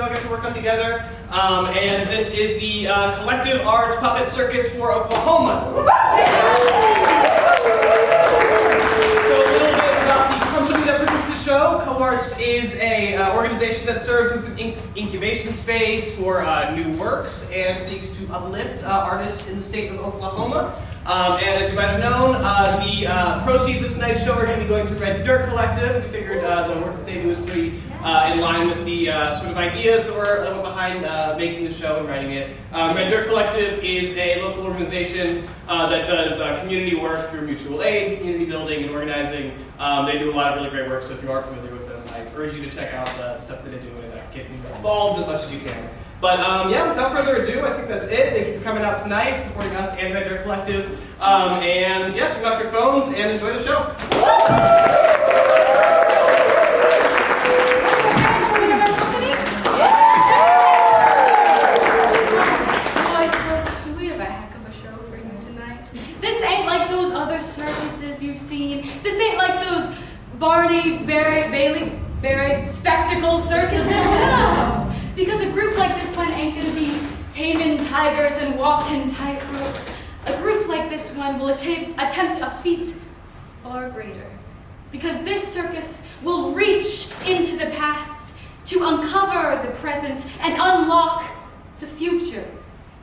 you all get to work on together. And this is the Collective Arts Puppet Circus for Oklahoma. So a little bit about the company that produced the show. Co.Arts is an organization that serves as an incubation space for new works and seeks to uplift artists in the state of Oklahoma. And as you might have known, the proceeds of tonight's show are going to be going to Red Dirt Collective. We figured the work that they do is pretty in line with the sort of ideas that were behind making the show and writing it. Red Dirt Collective is a local organization that does community work through mutual aid, community building, and organizing. They do a lot of really great work, so if you aren't familiar with them, I urge you to check out the stuff that they do and get involved as much as you can. But yeah, without further ado, I think that's it. Thank you for coming out tonight, supporting us and Red Dirt Collective. And yeah, turn off your phones and enjoy the show. We have a heck of a show for you tonight. This ain't like those other circuses you've seen. This ain't like those Barney, Bailey, spectacle circuses. No. Because a group like this one ain't going to be taming tigers and walking tightropes. A group like this one will attempt a feat far greater. Because this circus will reach into the past to uncover the present and unlock the future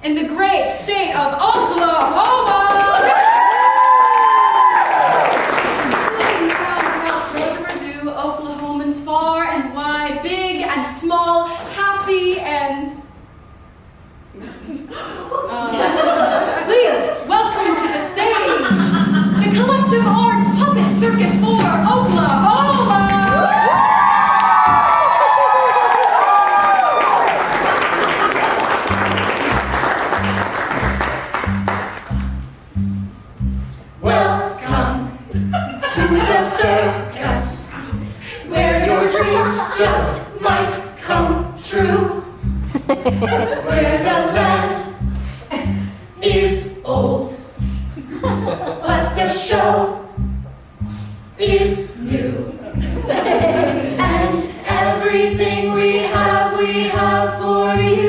in the great state of Oklahoma! Without further ado, Oklahomans far and wide, big and small, happy and... please, welcome to the stage, the Collective Arts Puppet Circus for Oklahoma! Welcome to the circus, where your dreams just might come true. Where the land is old, but the show is new. And everything we have for you.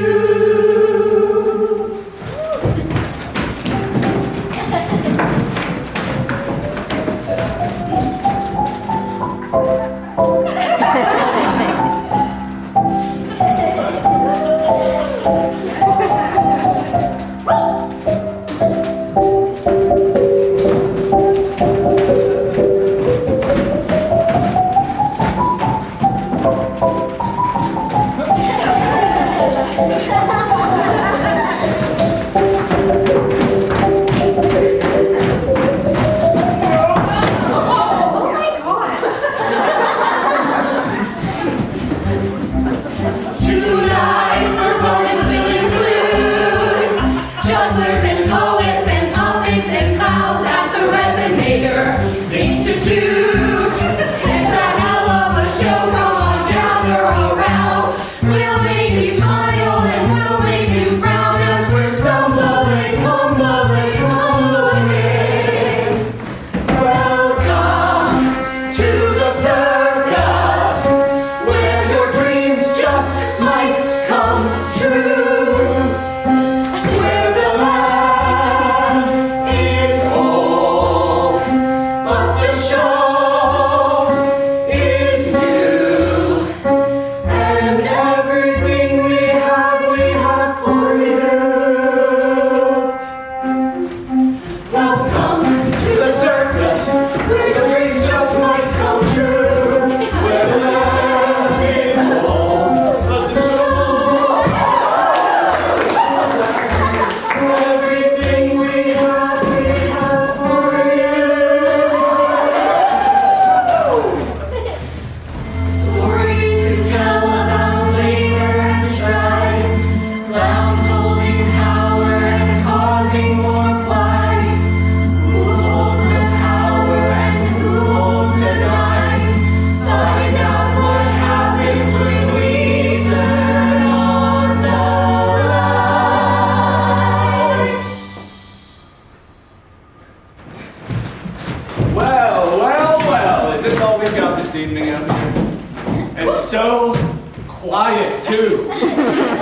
quiet, too.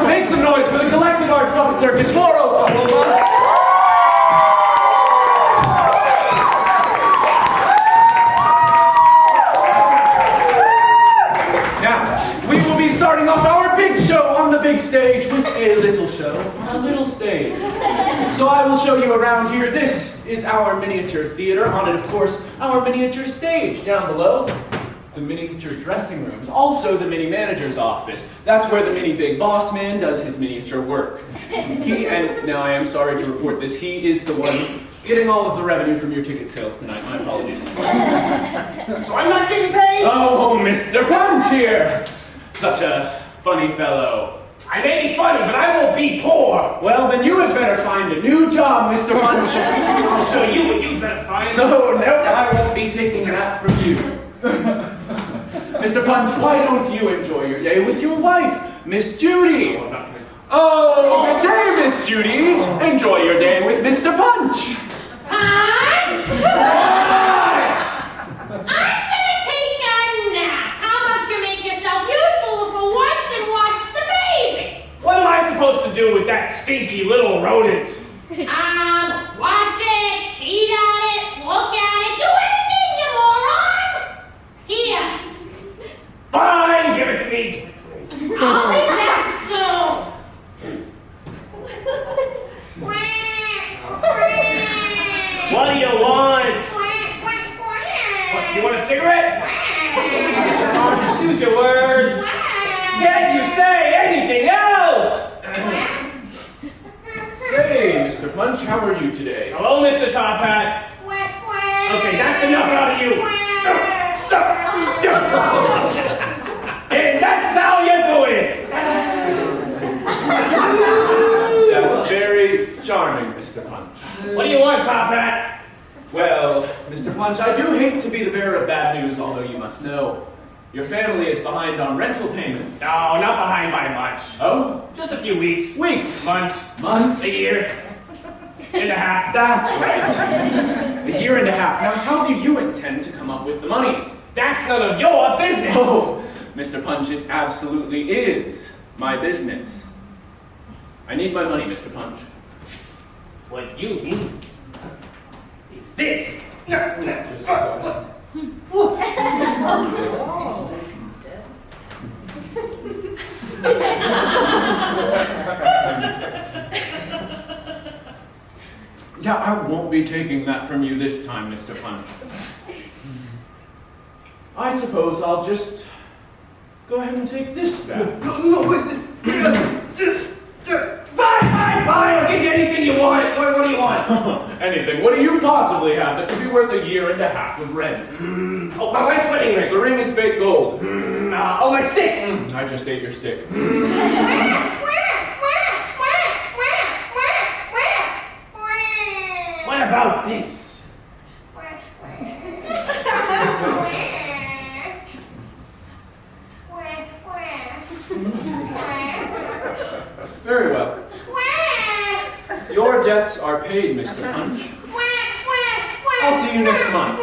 Make some noise for the Collective Arts Puppet Circus for Oklahoma. Now, we will be starting off our big show on the big stage with a little show on a little stage. So I will show you around here. This is our miniature theater. On it, of course, our miniature stage. Down below, the miniature dressing rooms. Also the mini manager's office. That's where the mini big boss man does his miniature work. Now I am sorry to report this, he is the one getting all of the revenue from your ticket sales tonight. My apologies. So I'm not getting paid? Oh, Mr. Punch here! Such a funny fellow. I may be funny, but I won't be poor. Well, then you had better find a new job, Mr. Punch. I'll show you what you better find. No, I won't be taking that from you. Mr. Punch, why don't you enjoy your day with your wife, Miss Judy? Oh, good day, Miss Judy. Enjoy your day with Mr. Punch. Punch! What? I'm gonna take a nap. How about you make yourself useful for once and watch the baby? What am I supposed to do with that stinky little rodent? Watch it, feed on it, look at it, do anything, you moron! Here, Fine, give it to me. Give it to me. I'll be back soon. What do you want? What, you want a cigarette? Just use your words. Can't you say anything else? Say, Mr. Punch, how are you today? Hello, Mr. Top Hat. Okay, that's enough out of you. And that's how you do it. That's very charming, Mr. Punch. What do you want, Top Hat? Well, Mr. Punch, I do hate to be the bearer of bad news, although you must know your family is behind on rental payments. No, not behind by much. Oh? Just a few weeks. Weeks. Months. Months. A year. And a half. That's right. A year and a half. Now, how do you intend to come up with the money? That's none of your business. Oh, Mr. Punch, it absolutely is my business. I need my money, Mr. Punch. What you need is this. Yeah, I won't be taking that from you this time, Mr. Punch. I suppose I'll just go ahead and take this back. Fine. I'll give you anything you want. What do you want? Anything. What do you possibly have that could be worth a year and a half of rent? Oh, my wife's wedding ring. The ring is fake gold. Oh, my stick. I just ate your stick. What about this? Very well. Your debts are paid, Mr. Punch. I'll see you next month.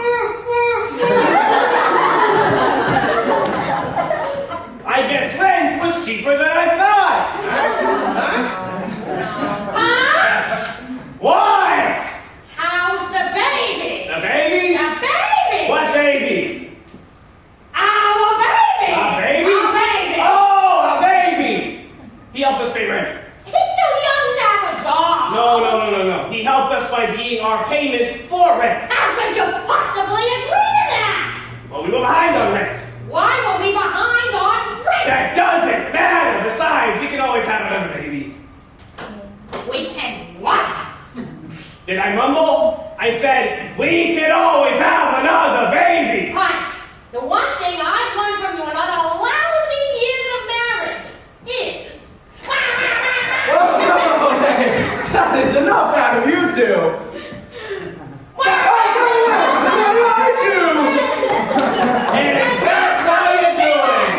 I guess rent was cheaper than I thought. What? How's the baby? The baby? The baby! What baby? Our baby! A baby? Our baby! Oh, a baby! He helped us pay rent. He's too young to have a job! No. He helped us by being our payment for rent. How could you possibly agree to that? Well, we were behind on rent. Why were we behind on rent? That doesn't matter. Besides, we can always have another baby. We can what? Did I mumble? I said, we can always have another baby. Punch! The one thing I've learned from you in other lousy years of marriage is... Oh, hey, that is enough out of you two. I do. And that's how you do it.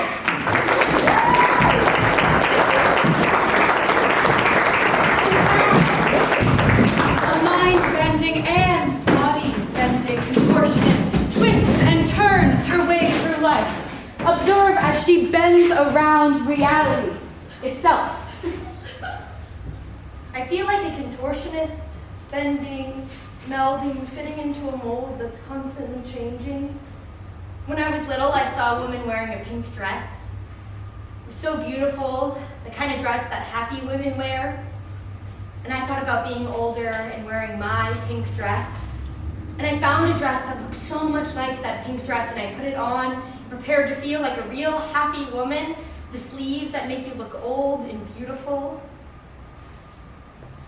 A mind-bending and body-bending as she bends around reality itself. I feel like a contortionist, bending, melding, fitting into a mold that's constantly changing. When I was little, I saw a woman wearing a pink dress. It was so beautiful, the kind of dress that happy women wear. And I thought about being older and wearing my pink dress. And I found a dress that looked so much like that pink dress, and I put it on, prepared to feel like a real happy woman, the sleeves that make you look old and beautiful.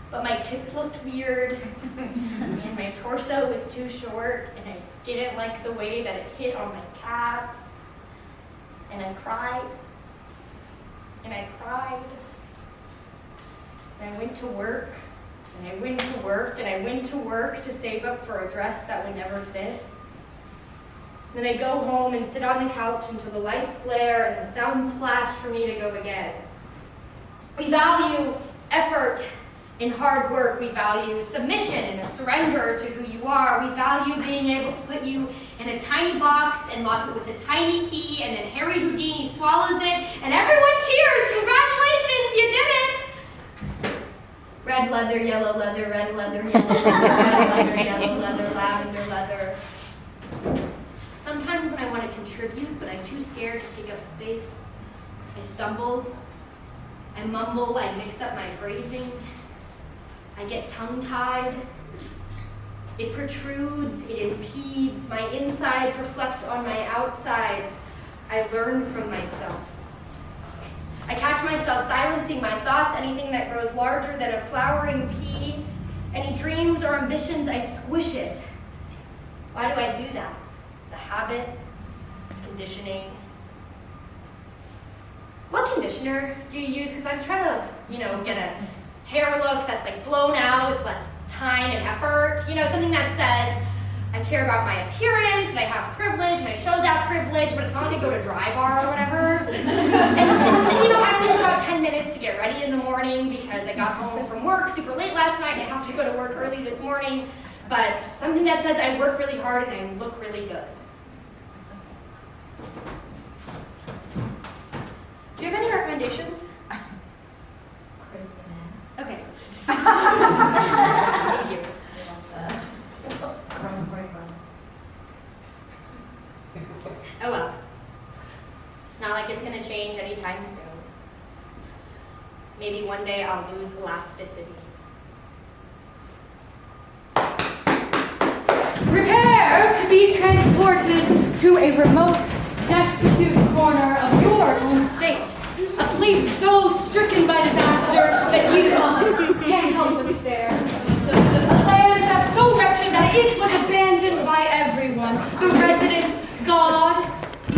But my tits looked weird, and my torso was too short, and I didn't like the way that it hit on my calves. And I cried, and I cried, and I went to work, and I went to work, and I went to work to save up for a dress that would never fit. Then I go home and sit on the couch until the lights flare and the sounds flash for me to go again. We value effort in hard work. We value submission and a surrender to who you are. We value being able to put you in a tiny box and lock it with a tiny key, and then Harry Houdini swallows it, and everyone cheers! Congratulations, you did it! Red leather, yellow leather, red leather, yellow leather, red leather, yellow leather, lavender leather. Sometimes when I want to contribute, but I'm too scared to take up space, I stumble, I mumble, I mix up my phrasing. I get tongue-tied. It protrudes, it impedes. My insides reflect on my outsides. I learn from myself. I catch myself silencing my thoughts, anything that grows larger than a flowering pea. Any dreams or ambitions, I squish it. Why do I do that? It's a habit, it's conditioning. What conditioner do you use? Because I'm trying to, get a hair look that's like blown out with less time and effort. Something that says, I care about my appearance and I have privilege and I show that privilege, but it's not like I go to dry bar or whatever. and I only have about 10 minutes to get ready in the morning because I got home from work super late last night and I have to go to work early this morning. But something that says I work really hard and I look really good. Do you have any recommendations? Okay. Thank you. Oh well. It's not like it's going to change anytime soon. Maybe one day I'll lose elasticity. Prepare to be transported to a remote, destitute corner of your home state. A place so stricken by disaster that you can't help but stare. A land that's so wretched that it was abandoned by everyone. The residents, God,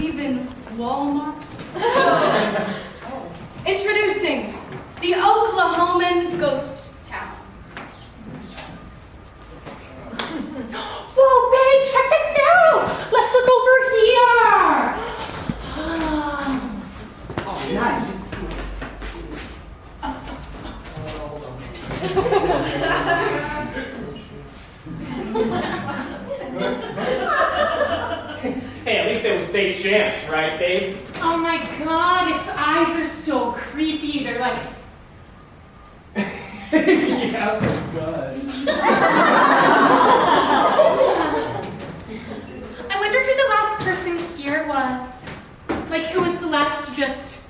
even Walmart. Introducing the Oklahoman Ghost Town. Whoa, babe, check this out! Let's look over here! Oh, nice. Hey, at least they were stage champs, right, babe? Oh my god, its eyes are so creepy. They're like... Yeah, oh god. I wonder who the last person here was. Like, who was the last to just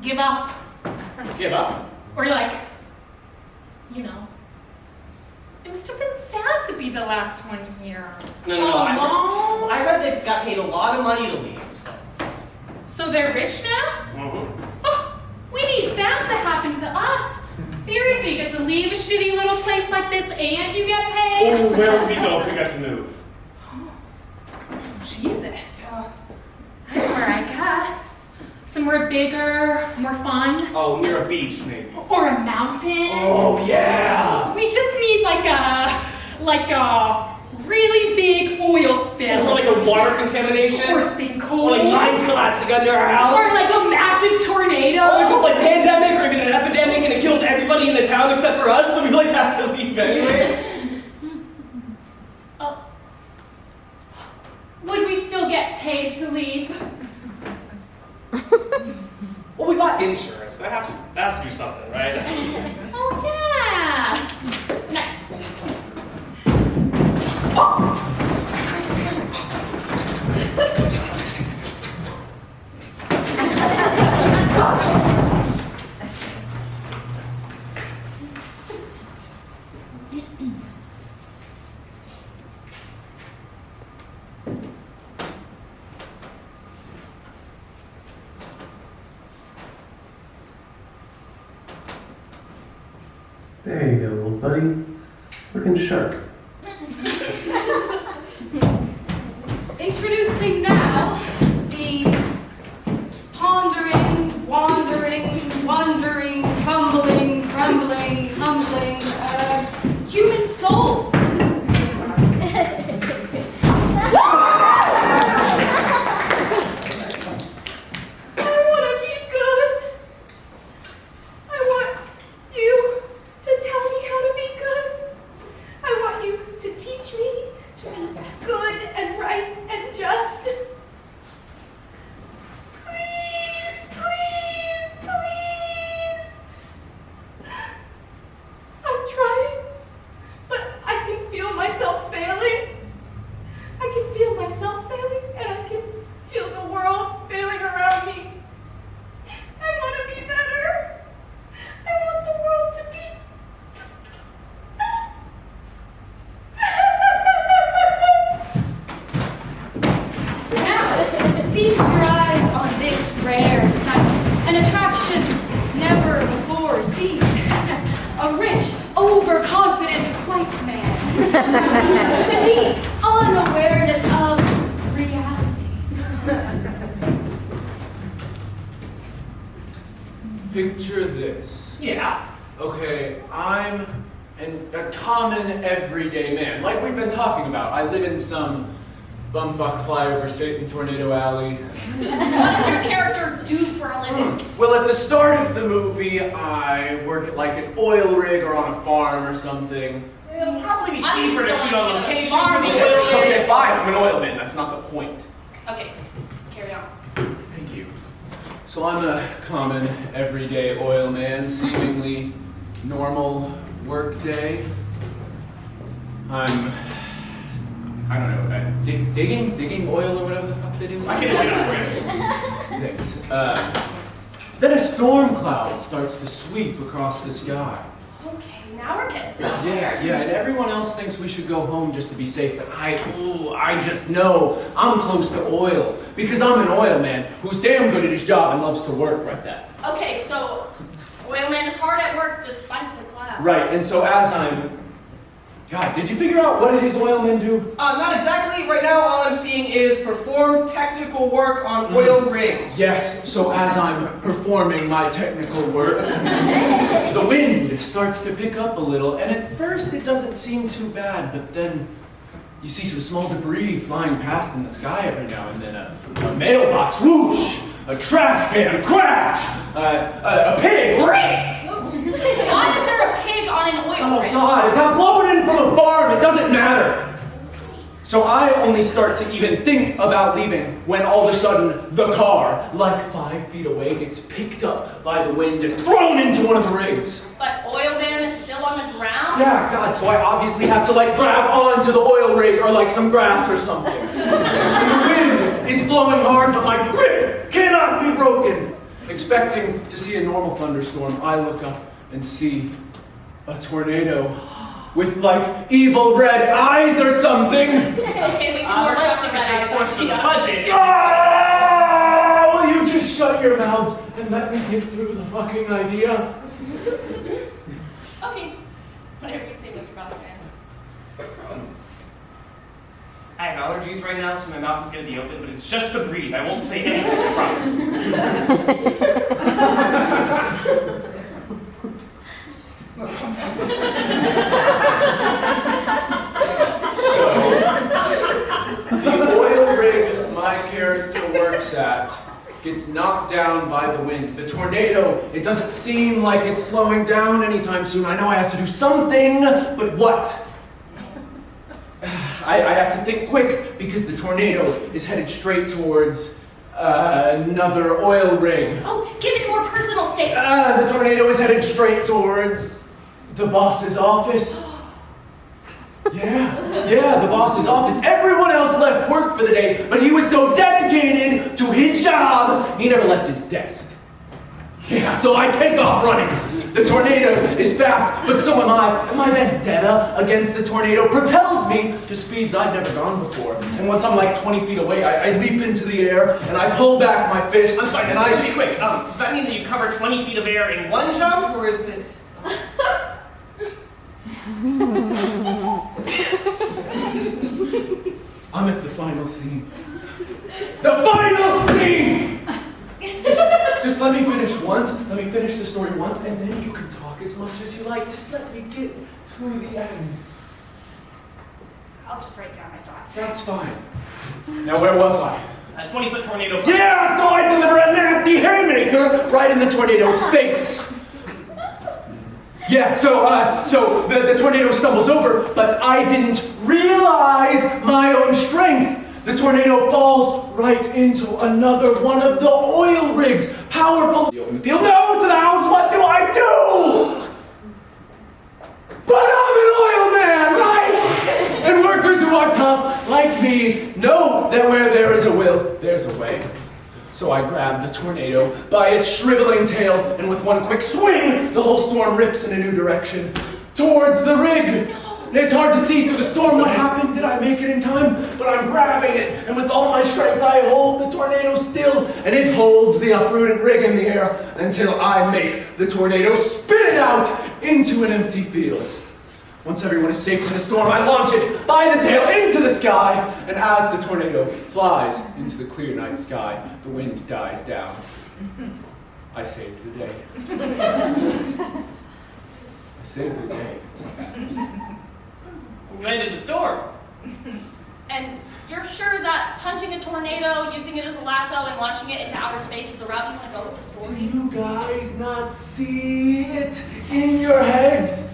give up? Give up? Or like, it must have been sad to be the last one here. No. Oh, I read they got paid a lot of money to leave, so. so they're rich now? Mm-hmm. Oh, we need that to happen to us. Seriously, you get to leave a shitty little place like this and you get paid? Oh, where would we go if we got to move? Jesus. Anywhere, I guess. Somewhere bigger, more fun. Oh, near a beach, maybe. Or a mountain. Oh, yeah! We just need like a really big oil spill. Or like a water contamination. Or sinkhole. Or like mines collapsing under our house. Or like a massive tornado. Or if it's like pandemic or even an epidemic and it kills everybody in the town except for us, so we like have to leave anyways. Oh. Would we still get paid to leave? insurance. That has to do something, right? Oh, yeah. Nice. There you go, old buddy. Looking sharp. Introducing now the pondering, wandering, wondering, fumbling, crumbling, humbling, human soul. Picture this. Yeah. Okay, I'm a common everyday man, like we've been talking about. I live in some bumfuck flyover state in Tornado Alley. What does your character do for a living? Well, at the start of the movie, I work at like an oil rig or on a farm or something. It'll probably be I'm cheaper to still shoot on in a location farm for the rig. oil rig. Okay, fine, I'm an oilman, that's not the point. Okay, carry on. Thank you. So I'm a common, everyday oil man, seemingly normal work day. I don't know, digging oil or whatever the fuck they do. I can do that for you. Thanks. Then a storm cloud starts to sweep across the sky. Okay, now we're getting somewhere. Yeah, and everyone else thinks we should go home just to be safe, but I just know I'm close to oil because I'm an oil man who's damn good at his job and loves to work right that. Okay, so oilman is hard at work despite the cloud. Right, and so as God, did you figure out what it is oilmen do? Not exactly. Right now, all I'm seeing is perform technical work on oil rigs. Yes, so as I'm performing my technical work, the wind starts to pick up a little, and at first it doesn't seem too bad, but then you see some small debris flying past in the sky every now and then. A mailbox, whoosh! A trash can, crash! A pig, ring! Why is there a pig on an oil rig? Oh God, it got blown in from a farm, it doesn't matter. So I only start to even think about leaving when all of a sudden the car, like 5 feet away, gets picked up by the wind and thrown into one of the rigs. But oilman is still on the ground? Yeah, God, so I obviously have to like grab onto the oil rig or like some grass or something. The wind is blowing hard, but my grip cannot be broken. Expecting to see a normal thunderstorm, I look up and see a tornado with like evil red eyes or something. Okay, we can workshop together. For the budget. Ah! Will you just shut your mouths and let me get through the fucking idea? Okay, whatever you say, Mr. Bossman. I have allergies right now, so my mouth is going to be open, but it's just to breathe. I won't say anything, I promise. So, the oil rig my character works at gets knocked down by the wind. The tornado, it doesn't seem like it's slowing down anytime soon. I know I have to do something, but what? I have to think quick because the tornado is headed straight towards another oil rig. Oh, give it more personal stakes. The tornado is headed straight towards the boss's office. Yeah, the boss's office. Everyone else left work for the day, but he was so dedicated to his job, he never left his desk. Yeah, so I take off running. The tornado is fast, but so am I. And my vendetta against the tornado propels me to speeds I've never gone before. And once I'm like 20 feet away, I leap into the air, and I pull back my fist. I'm sorry, this is gonna be quick. Does that mean that you cover 20 feet of air in one jump, or is it... I'm at the final scene. The final scene! Just let me finish once. Let me finish the story once, and then you can talk as much as you like. Just let me get to the end. I'll just write down my thoughts. That's fine. Now, where was I? A 20-foot tornado. Yeah, so I deliver a nasty haymaker right in the tornado's face. Yeah, so the tornado stumbles over, but I didn't realize my own strength. The tornado falls right into another one of the oil rigs. Powerful. The open field. No, to the house. What do I do? But I'm an oil man, right? And workers who are tough, like me, know that where there is a will, there's a way. So I grab the tornado by its shriveling tail, and with one quick swing, the whole storm rips in a new direction towards the rig. And it's hard to see through the storm what happened. Did I make it in time? But I'm grabbing it, and with all my strength, I hold the tornado still, and it holds the uprooted rig in the air until I make the tornado spin it out into an empty field. Once everyone is safe from the storm, I launch it by the tail into the sky, and as the tornado flies into the clear night sky, the wind dies down. I saved the day. I saved the day. You ended the storm. And you're sure that punching a tornado, using it as a lasso, and launching it into outer space is the route you want to go with the Do story? you guys not see it in your heads?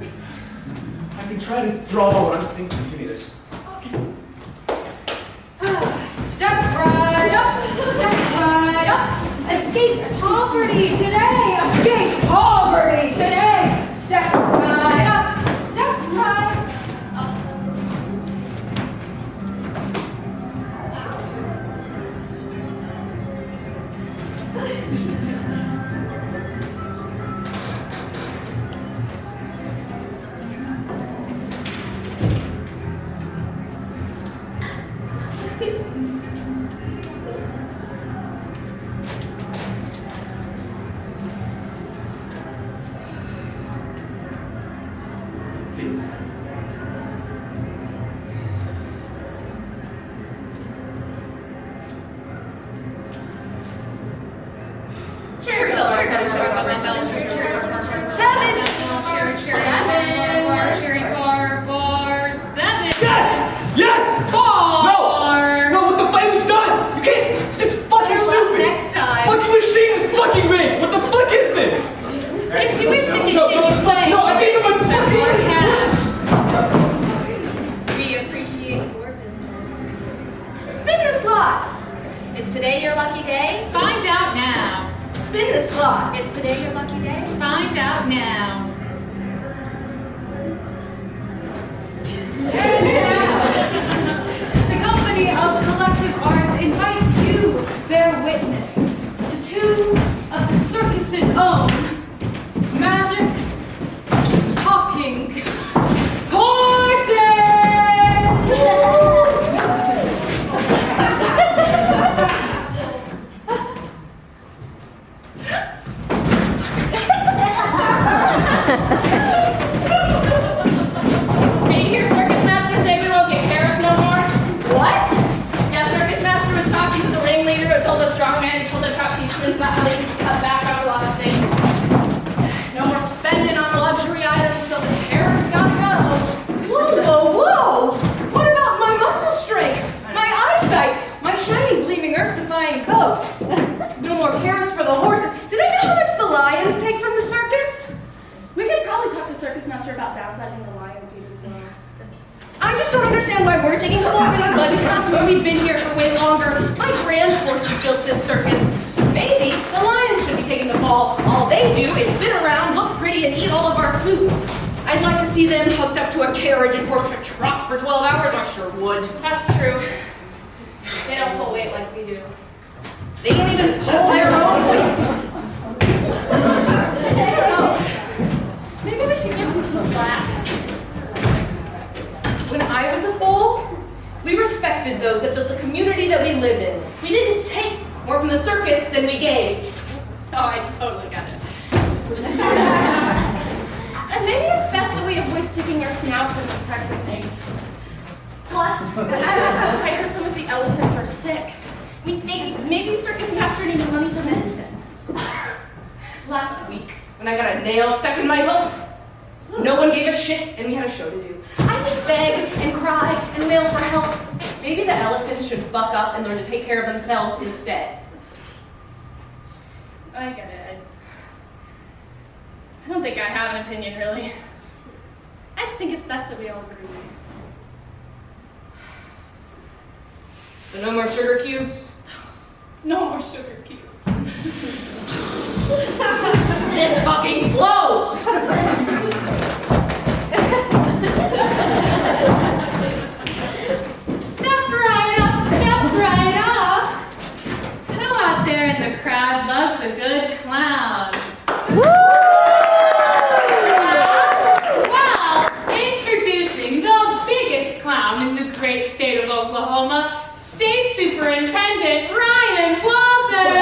I can try to draw what I'm thinking. Give me this. Step right up, escape poverty today, escape poverty today, step right up, step right up. Please. Cherry bar, cherry bar, seven. Yes! Bar. No, the fight was done! You can't! It's fucking stupid! Next time. Fucking machine is fucking rigged! What the fuck is this? If you wish to continue playing, no, I think I'm some more fucking- cash. We appreciate your business. Spin the slots. Is today your lucky day? Find out now. Spin the slots. Is today your lucky day? Find out now. And now, the company of Co.llective Arts invites you, bear witness, to two of the circus's own magic talking horses! Hey, you hear Circus Master say we won't get carrots no more? What? Yeah, Circus Master was talking to the ringleader who told the strongman who told the trapezes about how they could cut back on a lot of things. No more spending on luxury items, so the carrots gotta go. Whoa! What about my muscle strength, my eyesight, my shiny, gleaming, earth-defying coat? No more carrots for the horses. Do they know how much the lions take from the circus? We could probably talk to Circus Master about downsizing the lion feed as well. I just don't understand why we're taking the fall for these budget cuts when we've been here for way longer. My grand horses built this circus. Maybe the lions should be taking all they do is sit around, look pretty, and eat all of our food. I'd like to see them hooked up to a carriage and work a truck for 12 hours, I sure would. That's true. They don't pull weight like we do. They don't even pull their own weight. I don't know. Maybe we should give them some slack. When I was a foal, we respected those that built the community that we live in. We didn't take more from the circus than we gave. Oh, I totally got it. And maybe it's best that we avoid sticking our snouts in these types of things. Plus, I heard some of the elephants are sick. I mean, maybe Circus Master needed money for medicine. Last week, when I got a nail stuck in my hoof, no one gave a shit and we had a show to do. I would beg and cry and wail for help. Maybe the elephants should buck up and learn to take care of themselves instead. I get it. I don't think I have an opinion, really. I just think it's best that we all agree. So no more sugar cubes? No more sugar cubes. This fucking blows! Step right up, step right up. Who out there in the crowd loves a good clown? Well, introducing the biggest clown in the great state of Oklahoma, State Superintendent Ryan Walter.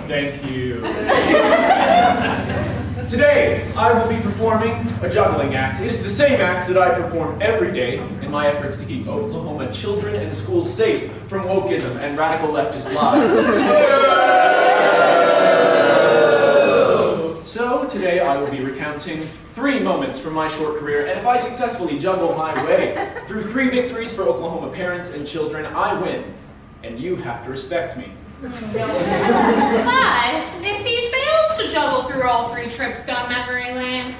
Thank you. Today, I will be performing a juggling act. It is the same act that I perform every day in my efforts to keep Oklahoma children and schools safe from wokeism and radical leftist lies. So today I will be recounting 3 moments from my short career, and if I successfully juggle my way through 3 victories for Oklahoma parents and children, I win, and you have to respect me. But if he fails to juggle through all 3 trips down memory lane,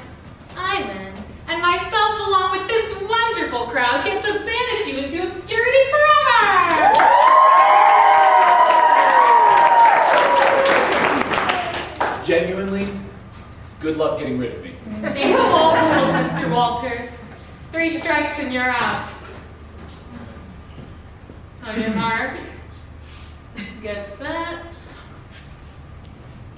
I win. And myself, along with this wonderful crowd, get to banish you into obscurity forever! Genuinely, good luck getting rid of me. These whole rules, Mr. Walters. 3 strikes and you're out. On your mark. Get set.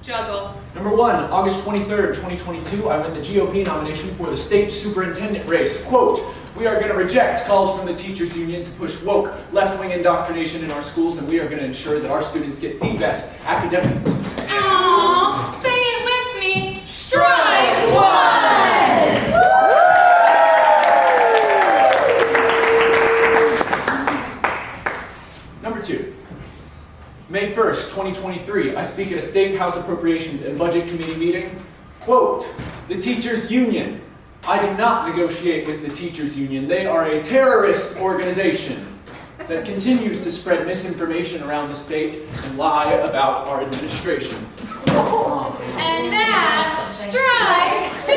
Juggle. Number 1, August 23rd, 2022, I win the GOP nomination for the state superintendent race. Quote, we are going to reject calls from the teachers union to push woke, left-wing indoctrination in our schools, and we are going to ensure that our students get the best academics. Aww, say it with me. Strike 1! Number 2, May 1st, 2023, I speak at a State House Appropriations and Budget Committee meeting. Quote, the teachers union. I do not negotiate with the teachers union. They are a terrorist organization that continues to spread misinformation around the state and lie about our administration. And that's strike 2!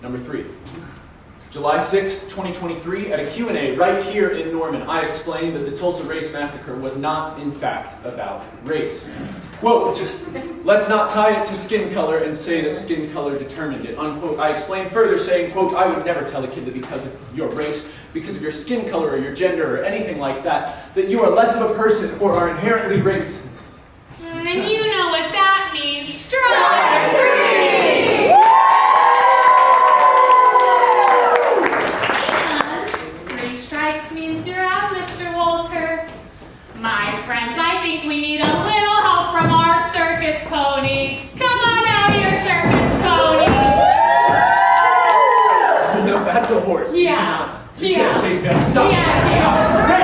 Number 3, July 6th, 2023, at a Q&A right here in Norman, I explained that the Tulsa Race Massacre was not, in fact, about race. Quote, let's not tie it to skin color and say that skin color determined it, unquote. I explained further saying, quote, I would never tell a kid that because of your race, because of your skin color or your gender or anything like that, that you are less of a person or are inherently racist. And you know what that means. Strike 3! 3 strikes means you're out, Mr. Walters. My friends, I think we need a little help from our circus pony. Come on out here, circus pony. No, that's a horse. Yeah. You can't chase that. Stop. Yeah. Stop. Hey,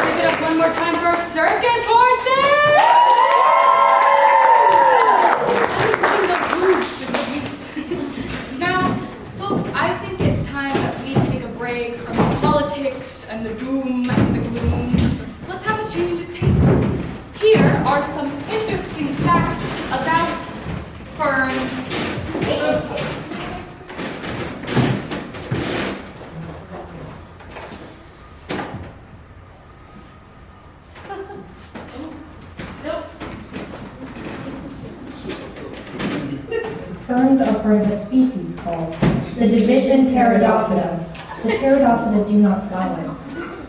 Give it up one more time for circus horses! Now, folks, I think it's time that we take a break from the politics and the doom and the gloom. Let's have a change of pace. here are some interesting facts about ferns. Ferns are part of a species called the division Pteridophyta. The Pteridophyta do not flower.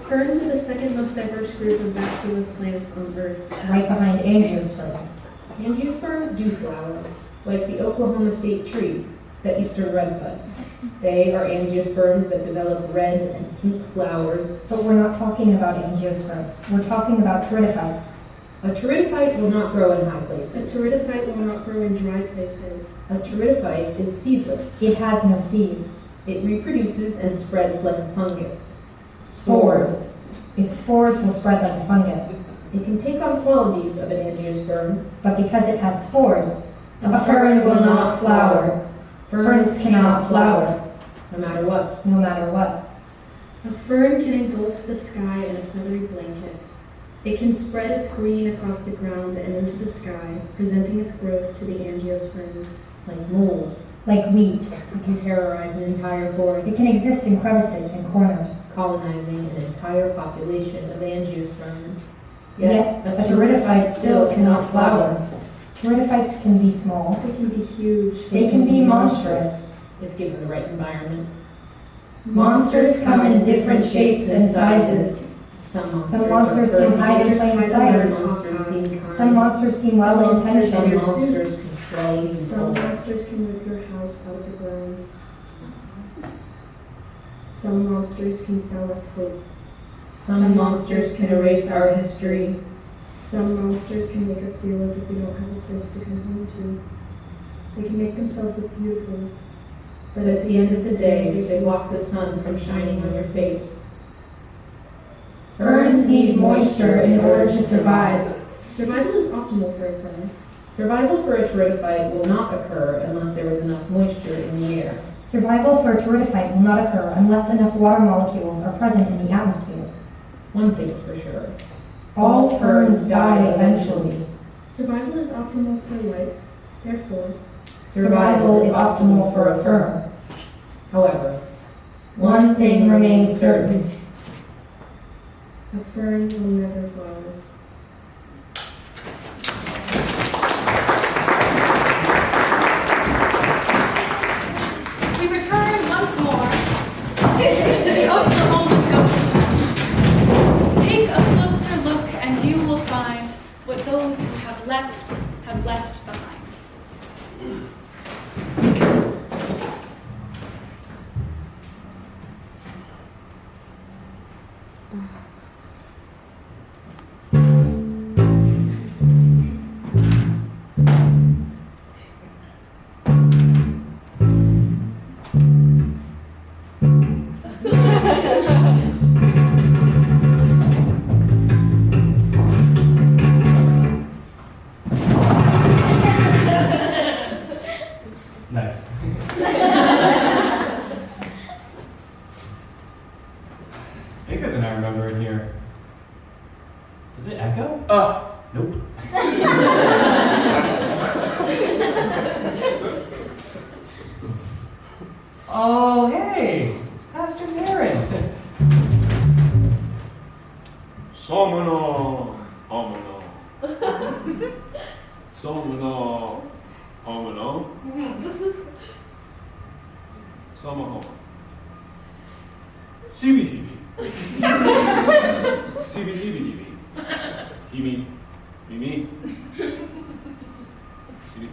Ferns are the second most diverse group of vascular plants on Earth. Right behind angiosperms. Angiosperms do flower, like the Oklahoma State tree, the eastern redbud. They are angiosperms that develop red and pink flowers. But we're not talking about angiosperms. We're talking about pteridophytes. A pteridophyte will not grow in high A places. pteridophyte will not grow in dry places. A pteridophyte is seedless. It has no seeds. It reproduces and spreads like a fungus. Spores. Its spores will spread like a fungus. It can take on qualities of an angiosperm. But because it has spores, a fern will not flower. Ferns cannot flower, No matter what. no matter what. A fern can engulf the sky in a feathery blanket. It can spread its green across the ground and into the sky, presenting its growth to the angiosperms. Like mold. Like wheat, It can terrorize an entire forest, it can exist in crevices and corners. colonizing an entire population of angiosperms. Yet, a pteridophyte still cannot flower. Pteridophytes can be small. They can be huge. They can be monstrous. if given the right environment. Monsters come in different shapes and sizes. Some monsters seem hide in plain sight. Some monsters seem kind. Some monsters seem well Some intentioned. monsters can swallow you Some whole. monsters can rip your house out of the ground. Some monsters can sell us hope. Some monsters can erase our history. Some monsters can make us feel as if we don't have a place to come home to. They can make themselves look beautiful. But at the end of the day, they block the sun from shining on your face. Ferns need moisture in order to survive. Survival is optimal for a fern. Survival for a pteridophyte will not occur unless there is enough moisture in the air. Survival for a pteridophyte will not occur unless enough water molecules are present in the atmosphere. One thing's for sure. All ferns die eventually. Survival is optimal for life. Therefore, Survival is optimal for a fern. However, One thing remains certain. a fern will never flower. We return once more to the Oklahoma ghost town. Take a closer look and you will find what those who have left behind. Nice. It's bigger than I remember in here. Does it echo? Nope. Oh, hey, it's Pastor Darren. Somino, omino. Somino, omino. Samaho. Sibi hibi. Sibi hibi hibi. Hibi. Mimi. Sibi.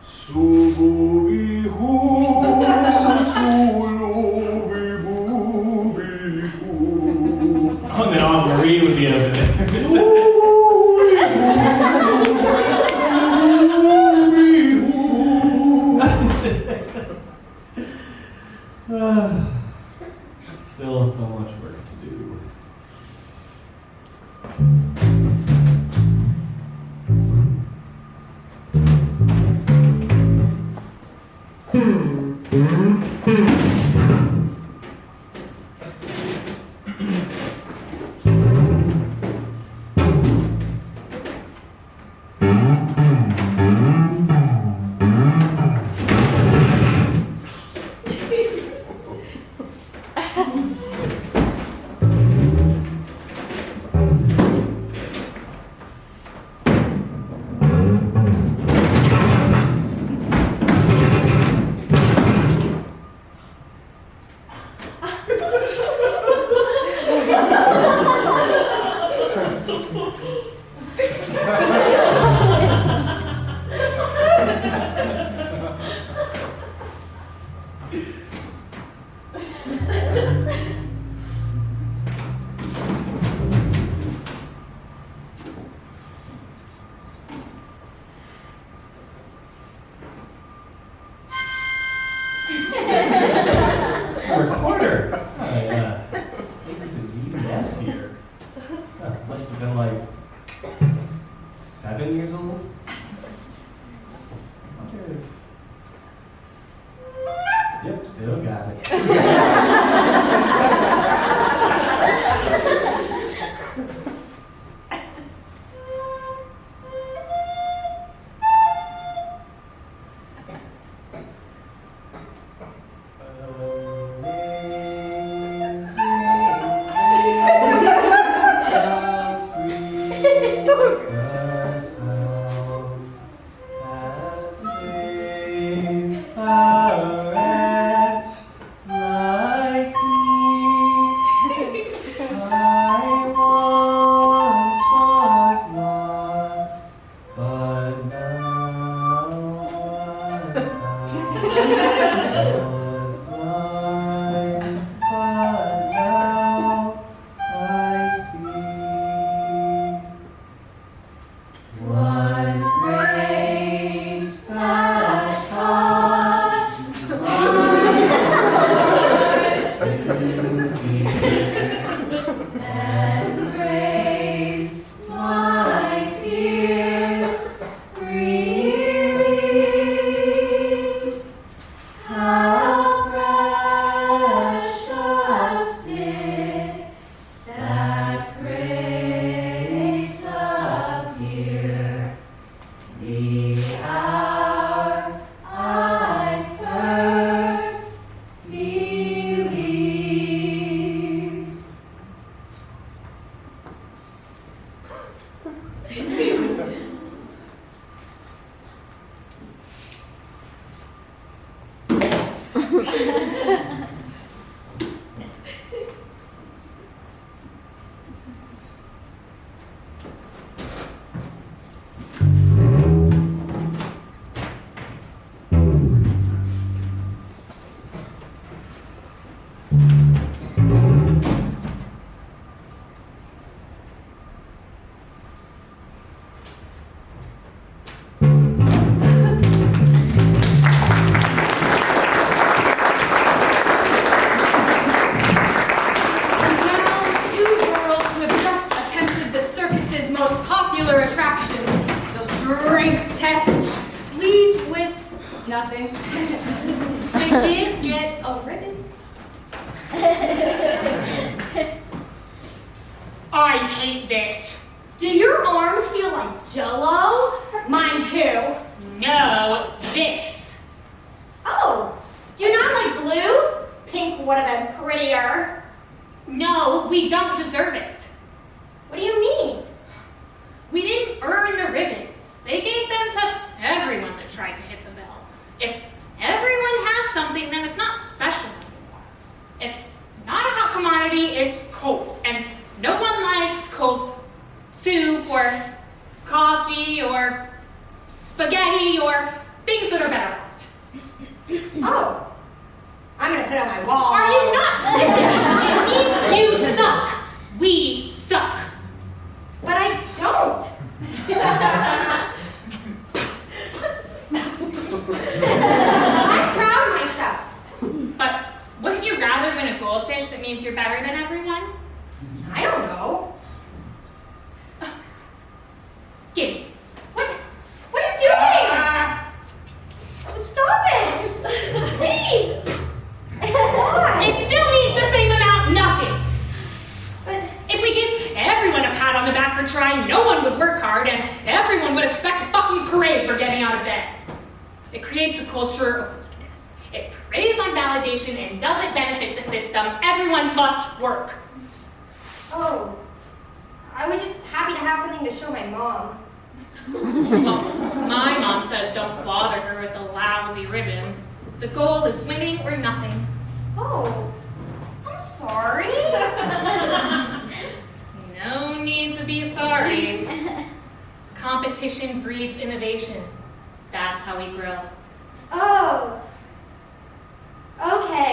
Sububi hu. Sulubi bubi hu. Oh no, Marie would be over there. Still so much work to do. Recorder. I think it's a VBS here. Must have been like 7 years old. Yep, still got it.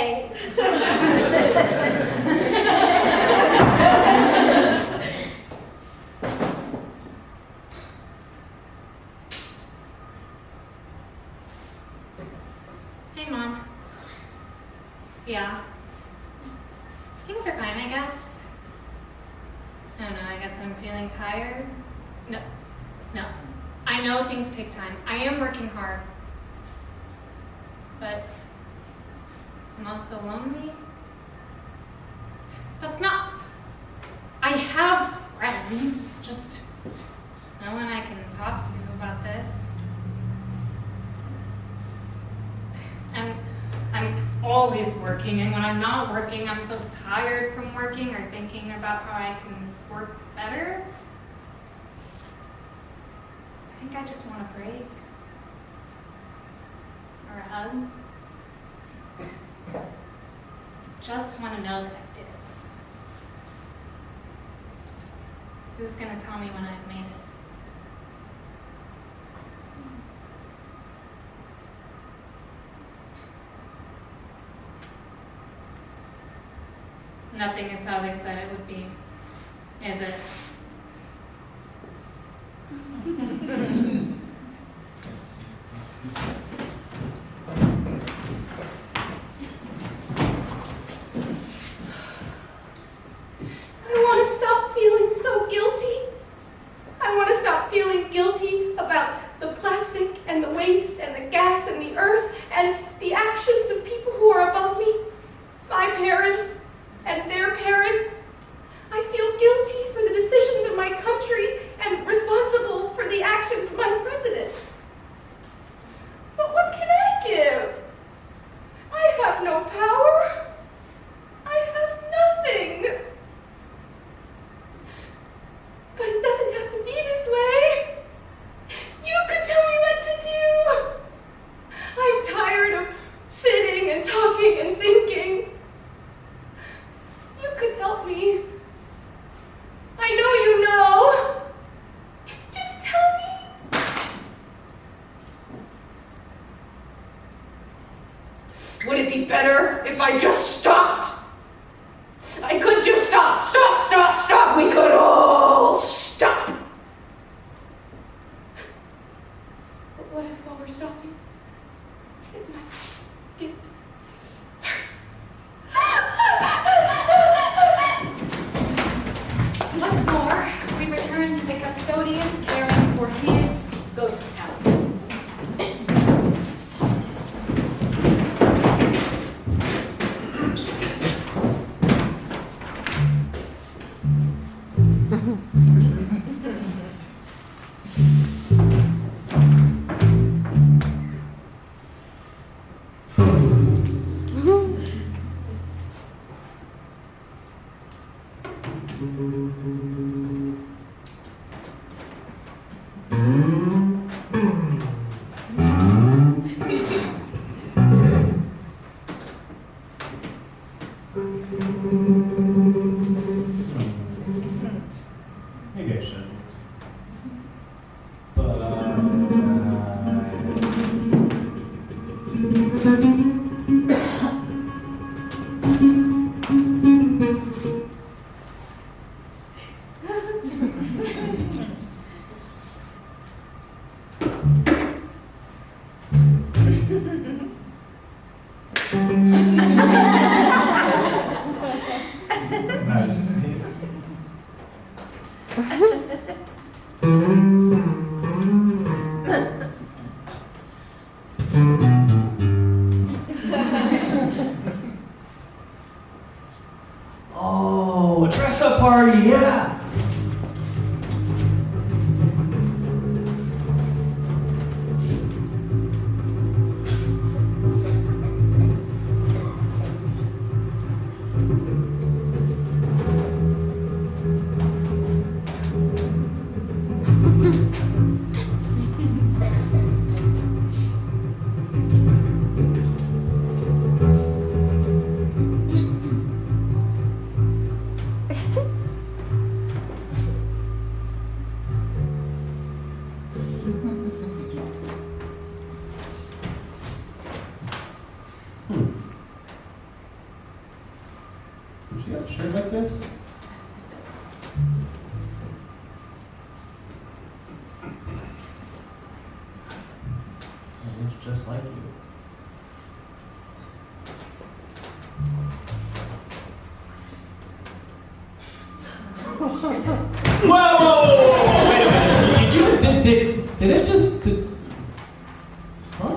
day. Hey, Mom. Yeah. Things are fine, I guess. I don't know, I guess I'm feeling tired. No. I know things take time. I am working hard. But I'm also lonely. That's not... I have friends, just no one I can talk to about this. And I'm always working, and when I'm not working, I'm so tired from working or thinking about how I can work better. I think I just want a break. Or a hug. Just want to know that I did it. Who's gonna tell me when I've made it? Nothing is how they said it would be, is it? I want to stop feeling so guilty. I want to stop feeling guilty about the plastic and the waste and the gas and the earth and the actions of people who are above me. My parents and their parents. I feel guilty for the decisions of my country and responsible for the actions of my president. But what can I give? I have no power. I have nothing. But it doesn't have to be this way. You could tell me what to do. I'm tired of sitting and talking and thinking. You could help me. I know you know. Just tell me. Would it be better if I just stopped? I could just stop. We could all stop. But what if while we're stopping, it might get worse? Once more, we return to the custodian caring for his ghost town. Maybe I shouldn't. Nice. Oh, a dress-up party, yeah! Would you have a shirt like this? It looks just like you. Whoa! Wait a minute. Did it just... Huh?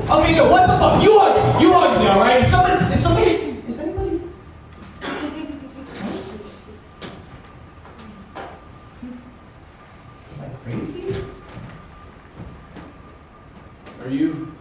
Okay, no, what the fuck? You hug me. You hug me, alright? Is anybody... Am I crazy? Are you,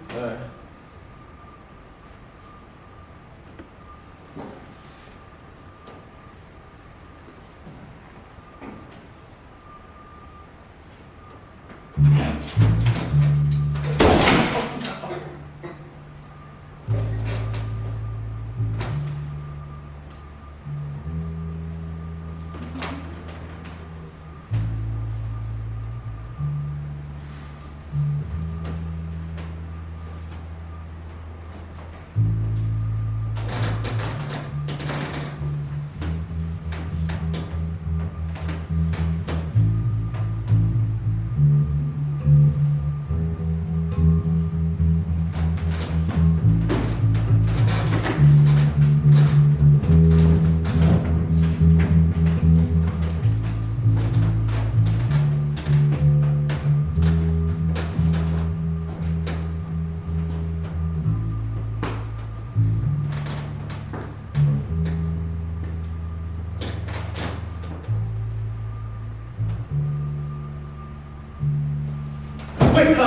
Wait,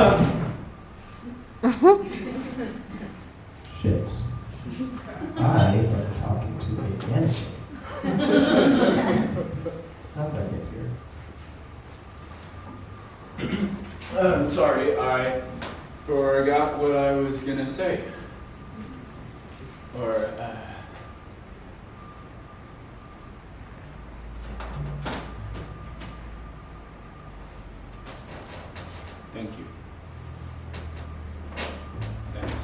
Shit. I am talking to a mannequin. How did I get here? I'm sorry, I forgot what I was gonna say. Or, thank you. Thanks.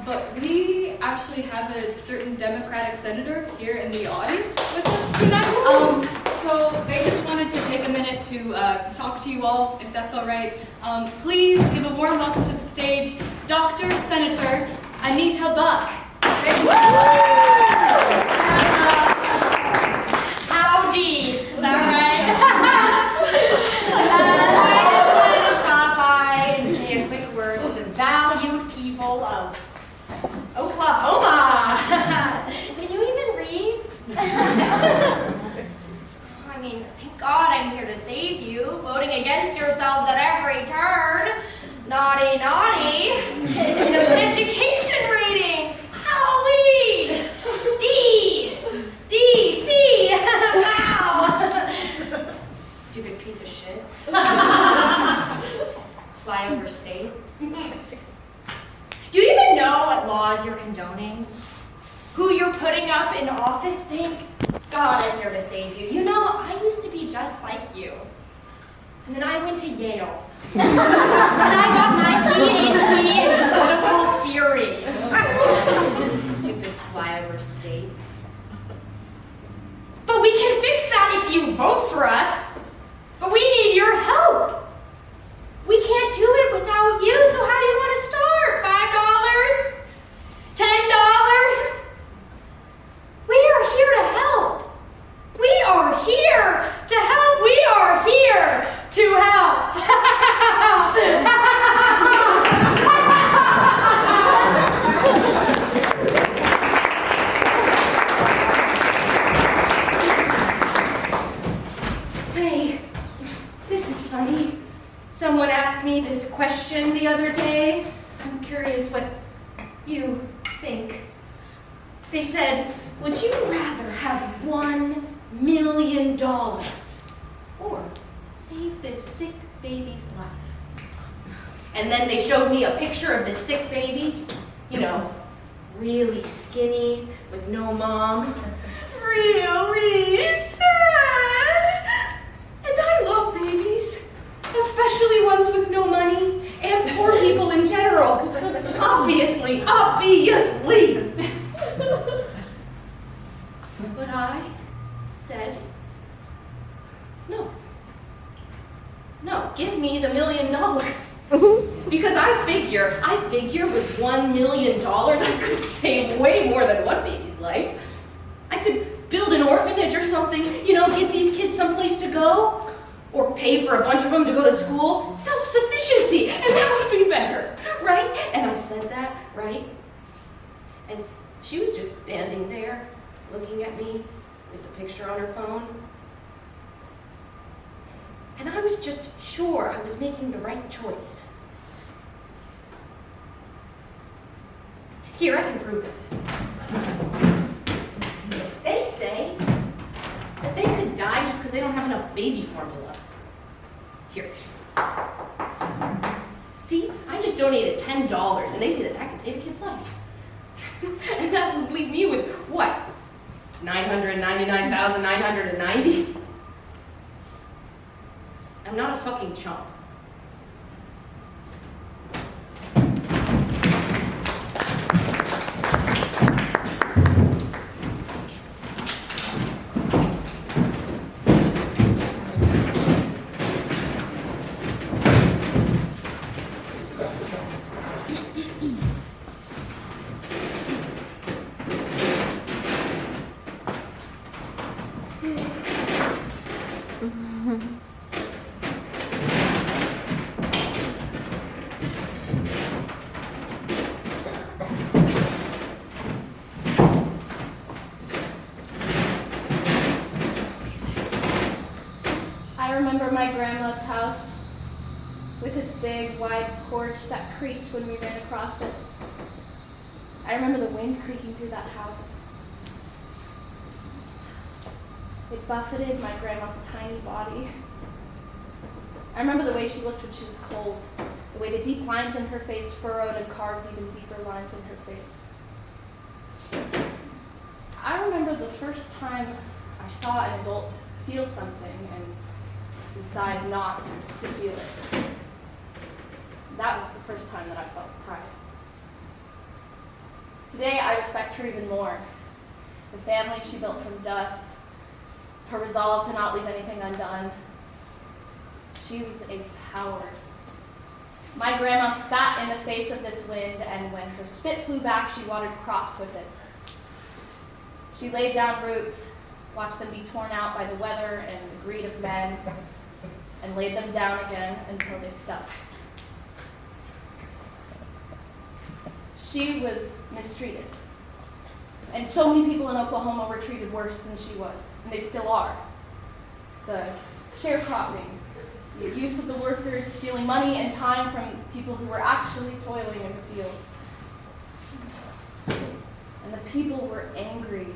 But we actually have a certain Democratic senator here in the audience with us tonight. So they just wanted to take a minute to talk to you all, if that's all right. Please give a warm welcome to the stage, Dr. Senator Anita Buck. Howdy, is that right? I just wanted to stop by and say a quick word to the valued people of Oklahoma. Can you even read? I mean, thank God I'm here to save you, voting against yourselves at every turn. Naughty, naughty. Those education ratings. Holy! up in office, thank God I'm here to save you. You know, I used to be just like you. And then I went to Yale. And I got my PhD in political theory. Stupid flyover state. But we can fix that if you vote for us. But we need your help. We can't do it without you, so how do you want to start? $5? $10? We are here to help. We are here to help. We are here to help. Hey, this is funny. Someone asked me this question the other day. I'm curious what you think. They said, would you rather have $1 million or save this sick baby's life? And then they showed me a picture of this sick baby, you know, really skinny with no mom. Really sad. And I love babies, especially ones with no money and poor people in general. Obviously. But I said, no, give me the $1 million. Because I figure with $1 million, I could save way more than one baby's life. I could build an orphanage or something, you know, give these kids someplace to go, or pay for a bunch of them to go to school. Self-sufficiency, and that would be better, right? And I said that, right? And she was just standing there, looking at me with the picture on her phone. And I was just sure I was making the right choice. Here, I can prove it. They say that they could die just because they don't have enough baby formula. Here. See, I just donated $10, and they say that that could save a kid's life. And that would leave me with, what, $999,990? I'm not a fucking chump. My grandma's house with its big wide porch that creaked when we ran across it. I remember the wind creaking through that house. It buffeted my grandma's tiny body. I remember the way she looked when she was cold, the way the deep lines in her face furrowed and carved even deeper lines in her face. I remember the first time I saw an adult feel something and decide not to feel it. That was the first time that I felt pride. Today, I respect her even more. The family she built from dust, her resolve to not leave anything undone. She was a power. My grandma spat in the face of this wind, and when her spit flew back, she watered crops with it. She laid down roots, watched them be torn out by the weather and the greed of men, and laid them down again until they stuck. She was mistreated. And so many people in Oklahoma were treated worse than she was, and they still are. The sharecropping, the abuse of the workers, stealing money and time from people who were actually toiling in the fields. And the people were angry.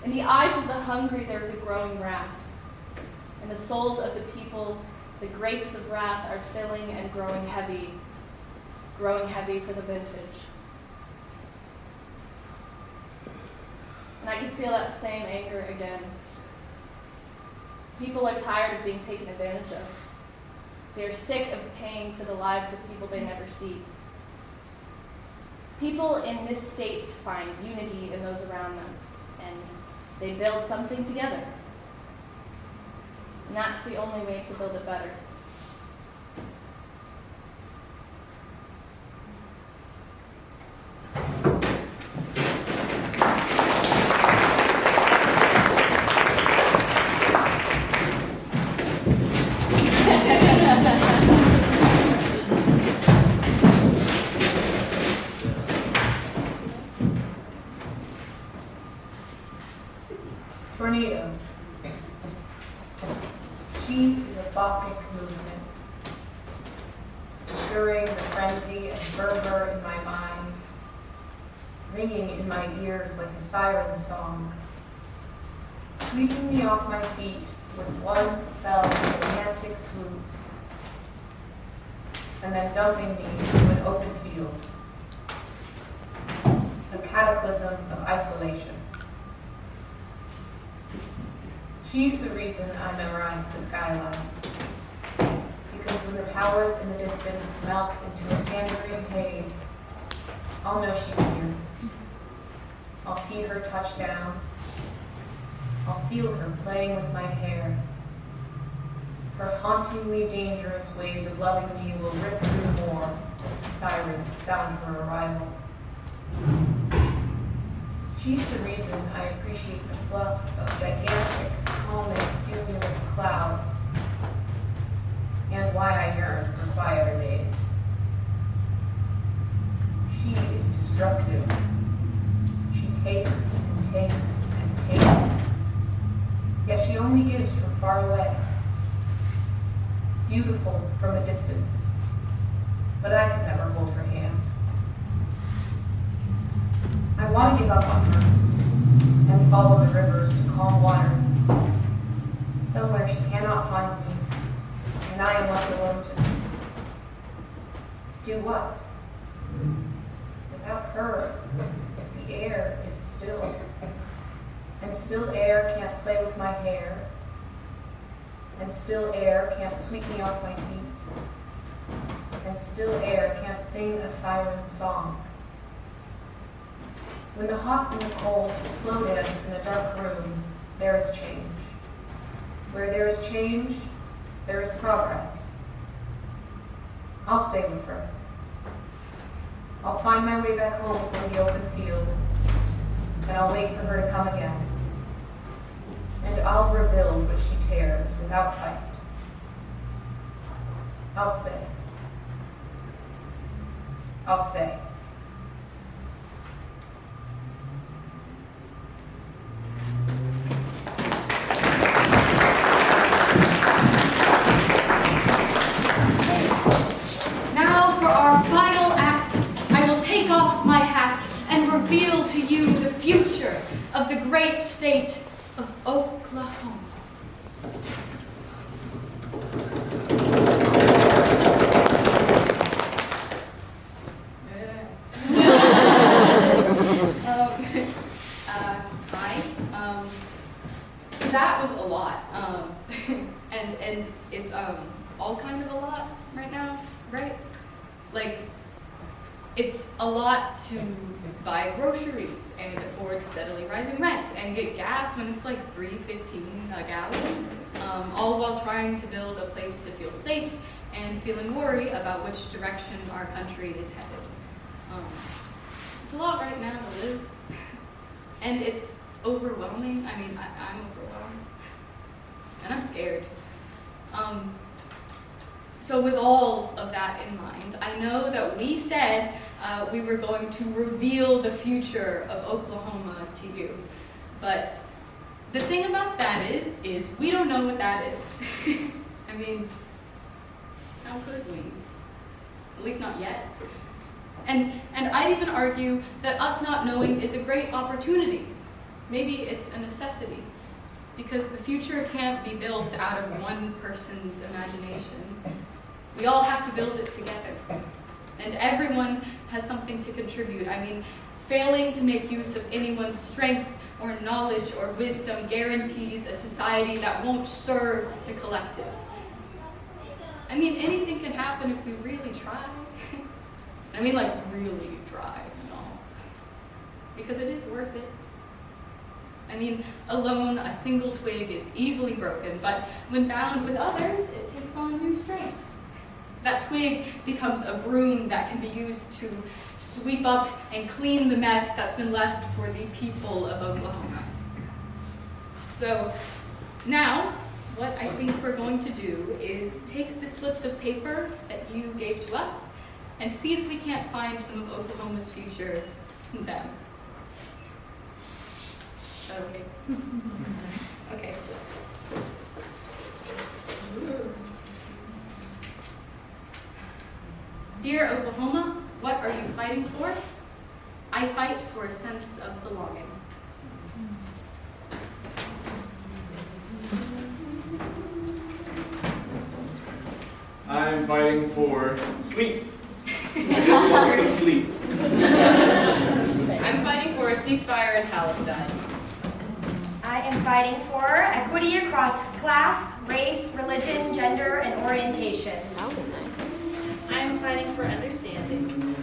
In the eyes of the hungry, there is a growing wrath. In the souls of the people, the grapes of wrath are filling and growing heavy for the vintage. feel that same anger again. People are tired of being taken advantage of. They're sick of paying for the lives of people they never see. People in this state find unity in those around them, and they build something together. And that's the only way to build it better. Tornado. She is a Bacchic movement, stirring the frenzy and fervor in my mind, ringing in my ears like a siren song, sweeping me off my feet with one fell romantic swoop, and then dumping me into an open field, a cataclysm of isolation. She's the reason I memorized the skyline. Because when the towers in the distance melt into a tangerine haze, I'll know she's here. I'll see her touch down. I'll feel her playing with my hair. Her hauntingly dangerous ways of loving me will rip through more as the sirens sound her arrival. She's the reason I appreciate the fluff of gigantic, calming, cumulus clouds, and why I yearn for quieter days. She is destructive. She takes and takes and takes, yet she only gives from far away. Beautiful from a distance, but I could never hold her hand. I want to give up on her and follow the rivers to calm waters, somewhere she cannot find me, and I am left alone to her. Do what? Without her, the air is still, and still air can't play with my hair, and still air can't sweep me off my feet, and still air can't sing a siren song. When the hot and the cold slow dance in a dark room, there is change. Where there is change, there is progress. I'll stay with her. I'll find my way back home from the open field, and I'll wait for her to come again. And I'll rebuild what she tears without fight. I'll stay. I'll stay. Now for our final act, I will take off my hat and reveal to you the future of the great state of Oklahoma. Hi. So that was a lot, and it's all kind of a lot right now, right? Like, it's a lot to buy groceries and afford steadily rising rent and get gas when it's like $3.15 a gallon, all while trying to build a place to feel safe and feeling worry about which direction our country is headed. It's a lot right now to live, and it's overwhelming. I mean, I'm overwhelmed, and I'm scared. So with all of that in mind, I know that we said we were going to reveal the future of Oklahoma to you. But the thing about that is we don't know what that is. I mean, how could we? At least not yet. And I'd even argue that us not knowing is a great opportunity. Maybe it's a necessity, because the future can't be built out of one person's imagination. We all have to build it together. And everyone has something to contribute. I mean, Failing to make use of anyone's strength or knowledge or wisdom guarantees a society that won't serve the collective. I mean, anything can happen if we really try. I mean, like, really try, and all. Because it is worth it. I mean, alone, a single twig is easily broken, but when bound with others, it takes on new strength. That twig becomes a broom that can be used to sweep up and clean the mess that's been left for the people of Oklahoma. So now, what I think we're going to do is take the slips of paper that you gave to us and see if we can't find some of Oklahoma's future in them. Is that okay? Okay. Dear Oklahoma, what are you fighting for? I fight for a sense of belonging. I'm fighting for sleep. I just want some sleep. I'm fighting for a ceasefire in Palestine. I am fighting for equity across class, race, religion, gender, and orientation. I am fighting for understanding.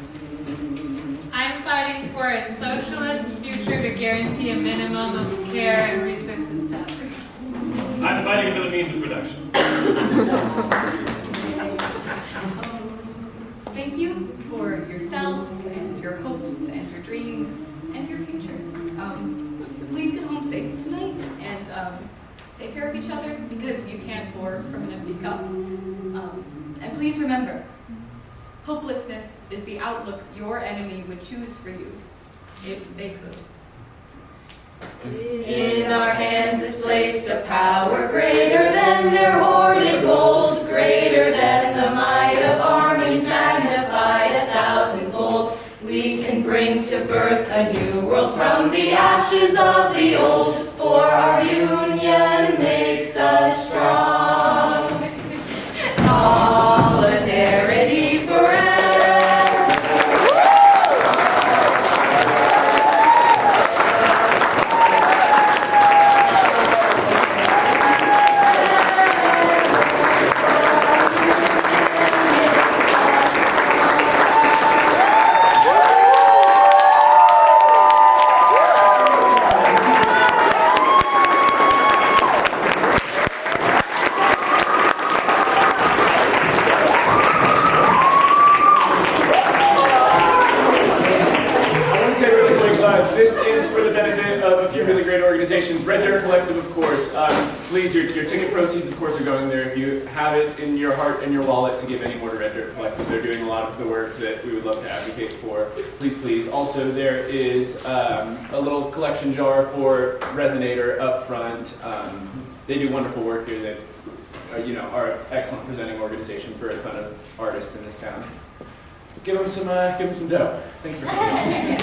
I'm fighting for a socialist future to guarantee a minimum of care and resources to everyone. I'm fighting for the means of production. Thank you for yourselves and your hopes and your dreams and your futures. Please get home safe tonight and take care of each other because you can't pour from an empty cup. And please remember, hopelessness is the outlook your enemy would choose for you if they could. In our hands is placed a power greater than their hoarded gold, greater than the might of armies magnified 1,000-fold. We can bring to birth a new world from the ashes of the old, for our union makes us strong. Solidarity forever. Red Dirt Collective, of course. Please, your ticket proceeds, of course, are going there. If you have it in your heart and your wallet to give any more to Red Dirt Collective, they're doing a lot of the work that we would love to advocate for. Please, please. Also, there is a little collection jar for Resonator up front. They do wonderful work here. They, are an excellent presenting organization for a ton of artists in this town. Give them some dough. Thanks for coming.